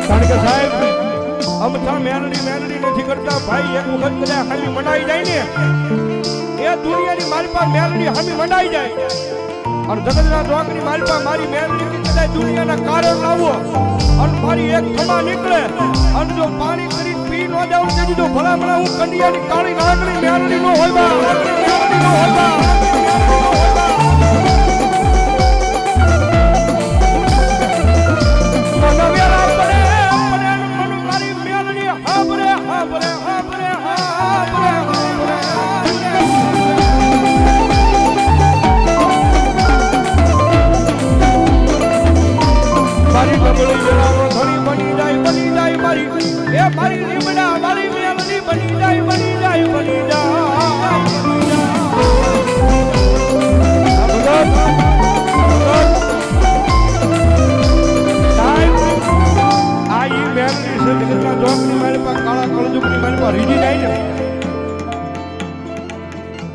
કારણ કે સાહેબ અમથા મેલડી નથી કરતા ભાઈ. એક વખત કદાચ હામી મનાઈ જાય ને એ દુનિયાની માલપા મેલડી હામી મનાઈ જાય અને જગતના ડોંગની માલપા મારી મેલડી કદાચ દુનિયાના કારણ લાવો અને મારી એક ખમા નીકળે અને જો પાણી કરી પી ન જાઉં તેથી તો ભલા ભલા હું કન્યાની કાળી નાગણી મેલડી નો હોય બા. મારી લીમડા મારી મેલડી બની જાય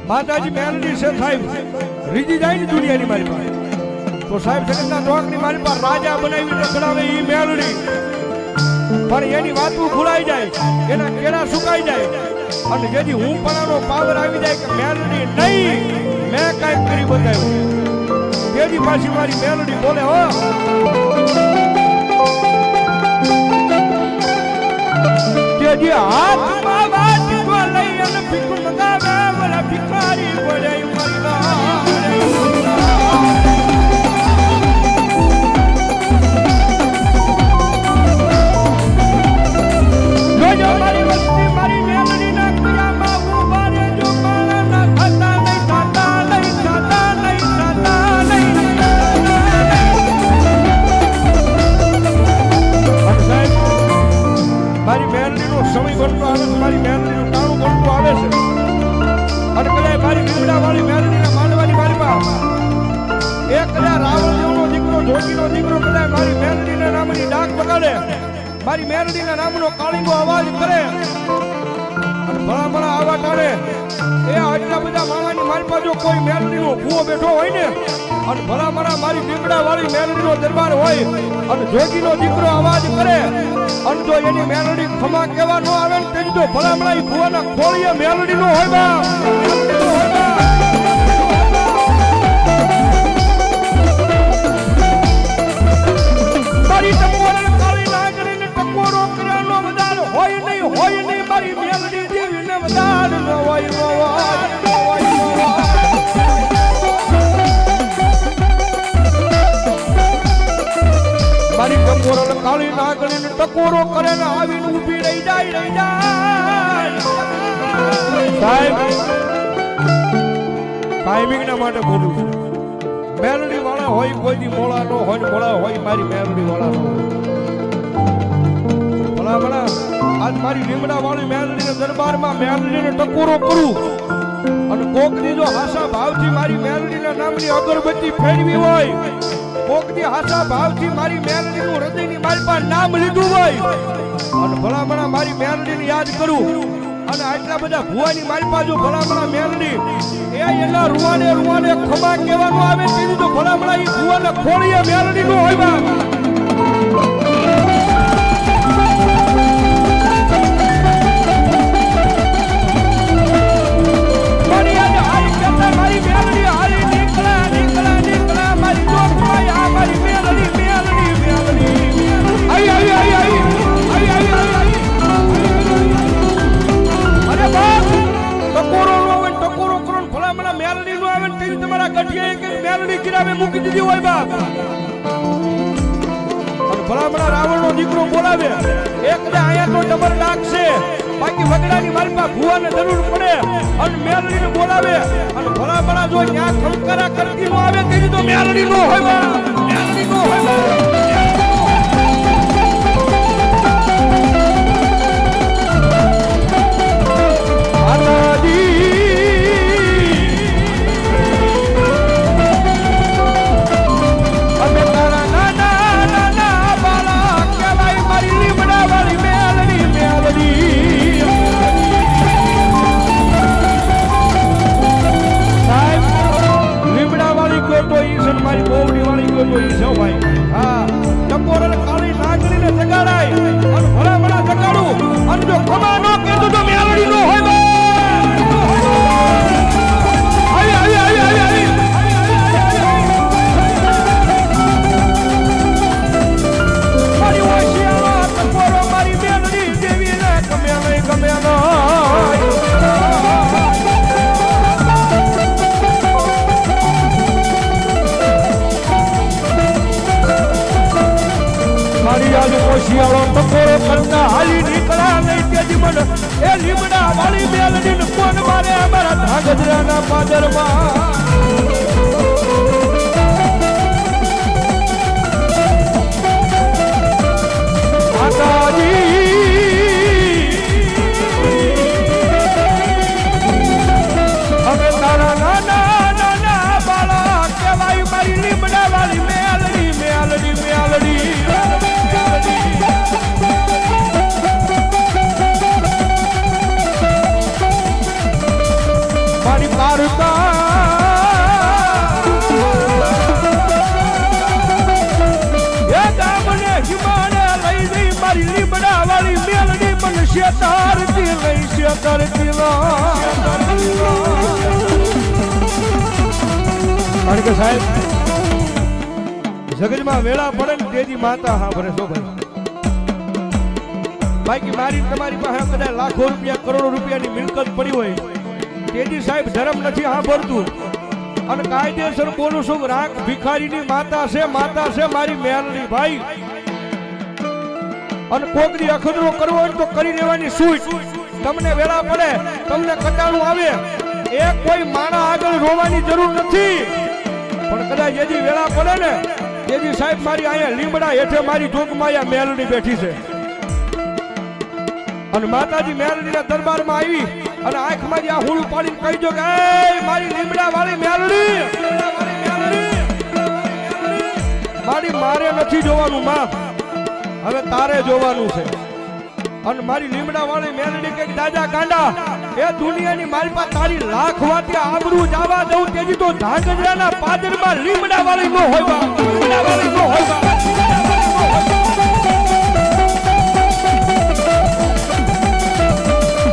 માતાજી મેલડી છે સાહેબ રીજી જાય ને દુનિયાની મારી પાસે તો સાહેબ જગતના ડોકની મારી પાસે રાજા બનાવી રખડાવે ઈ મેલડી પણ એની વાતો ભૂલાઈ જાય એના કેળા સુકાઈ જાય અને જેથી હું પણાનો પાવર આવી જાય કે મેલડી નહીં મેં કાંઈક કરી બતાવ્યું જેથી પાછી મારી મેલડી બોલે હો જેથી હાથમાં વાટકો લઈ અને ભીખ મંગાવે બોલા ભિખારી બોલે મારી વસ્તી મારી મેલડી ના કયામાં ઉભા રે જો મારા ના થતા નહીં મારી મેલડી નો સમય બનતો આવે છે મારી મેલડી નું ટાણું બનતું આવે છે અને કદાચ મારી લીમડા વાળી મેલડી ના માનવાની મારી પાસે એક કદાચ રાવણ દેવનો દીકરો જોગીનો દીકરો કદાચ મારી મેલડી ના નામની ડાક બગાડે મારી મેલડી ના નામનો કાળીંગો અવાજ કરે અને ભલા ભલા આવા ટાણે એ આટલા બધા માણસની મારી પાસે જો કોઈ મેલડી નો ભૂવો બેઠો હોય ને અને ભલા ભલા મારી લીમડા વાળી મેલડી નો દરબાર હોય અને જોગીનો દીકરો અવાજ કરે અને જો એની મેલડી ખમા કેવા ન આવે ને તેની તો ભલા ભલા એ ભૂવાના ખોળીએ મેલડી નો હોય બા મારી ટકોરે કાળી નાગરીને ટકોરો કર્યાનો વધાર હોય નહીં મારી મેલડી દેવીને વધાર ન હોય મારી ટકોરો કાળી નાગરીને ટકોરો કરે ને આવીને ઊભી રહી જાય સાહેબ ટાઈમિંગ ના માટે બોલું છું મેલડી વાળા હોય કોઈ મોળા નો હોય મોળા હોય મારી મેલડી વાળા નો ભલા ભલા આજ મારી લીમડા વાળી મેલડી ના દરબારમાં મેલડી ને ટકોરો કરું અને કોક ની જો હાસા ભાવથી મારી મેલડી ના નામની અગરબત્તી ફેરવી હોય કોક ની હાસા ભાવથી મારી મેલડી નું હૃદય ની મારી પાસે નામ લીધું હોય અને ભલા ભલા મારી મેલડી ને યાદ કરું અને આટલા બધા ભુવાની મારી પાસે ભલા ભલા મેલડી એ એના રૂવાને ખમા કહેવાનું આવે તેની તો ભલા ભલા એ ભુવાને ખોળીએ મેલડી નો હોય બા મારી આજે હારી કરતા મારી મેલડી હારી નીકળા મારી જોગમાં આ મારી મેલડી આઈ અરે બાપ ટકોરો નો આવે ટકોરો કરો ભલા મને મેલડી નો આવે તેની તમારા ગઢિયા કે મેલડી કિરાવે મૂકી દીધી હોય બાપ અને ભલા મને રાવણ નો દીકરો બોલાવે એક દે આયા તો ડબર લાગશે બાકી વગડાની માલપા ભુવાને જરૂર પડે અને મેલડી ને બોલાવે અને ભલા ભલા જો ન્યા ખમકરા કરતી નો આવે તેની તો મેલડી નો હોય બાપ મેલડી નો હોય બાપ મારી બોવડી વાળી ગયો તો ઈ છે ભાઈ મારી આજ કોશિયાળો ટકોરો કરતા હાલી નીકળ્યા નહીં તેજી મન એ લીમડા વાળી મેલડી ને કોણ મારે અમારા ધાંગધ્રાના પાદરમાં સાહેબ જગતમાં વેળા પડે ને તેજી માતા હા ભરે શો ભાઈ બાકી મારી તમારી પાસે કદાચ લાખો રૂપિયા કરોડો રૂપિયાની મિલકત પડી હોય તેજી સાહેબ ધર્મ નથી સાંભળતું અને કાયદેસર બોલું છું રાખ ભિખારીની માતા છે મારી મેલની ભાઈ અને કોકની અખતરો કરવો હોય તો કરી લેવાની સૂટ તમને વેળા પડે તમને કટાણું આવે એ કોઈ માણા આગળ રોવાની જરૂર નથી પણ કદાચ જેથી વેળા પડે ને તેજી સાહેબ મારી અહીંયા લીમડા હેઠે મારી જોગમાયા મેલડી બેઠી છે અને માતાજી મેલડીના દરબારમાં આવી અને આંખમાંથી આ હુલ પાડીને કહી દો કે એ મારી લીમડા વાળી મેલડી મારી મારે નથી જોવાનું માં હવે તારે જોવાનું છે અને મારી લીમડા વાળી મેલડી કે દાદા ગાંડા એ દુનિયાની મારી પાસે તારી લાખ વાતી આબરૂ જવા દઉં તેજી તો ધાંગધ્રાના પાદરમાં લીમડા વાળી નો હોય લીમડા વાળી નો હોય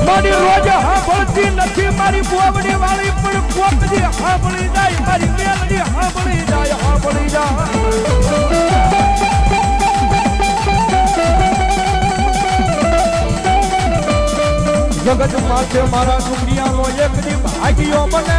મારી રોજ સાંભળતી નથી મારી બોબડી વાળી પણ કોકજી સાંભળી જાય મારી મેલડી સાંભળી જાય જગત માથે મારા દુનિયાનો એક દી ભાગ્યો બને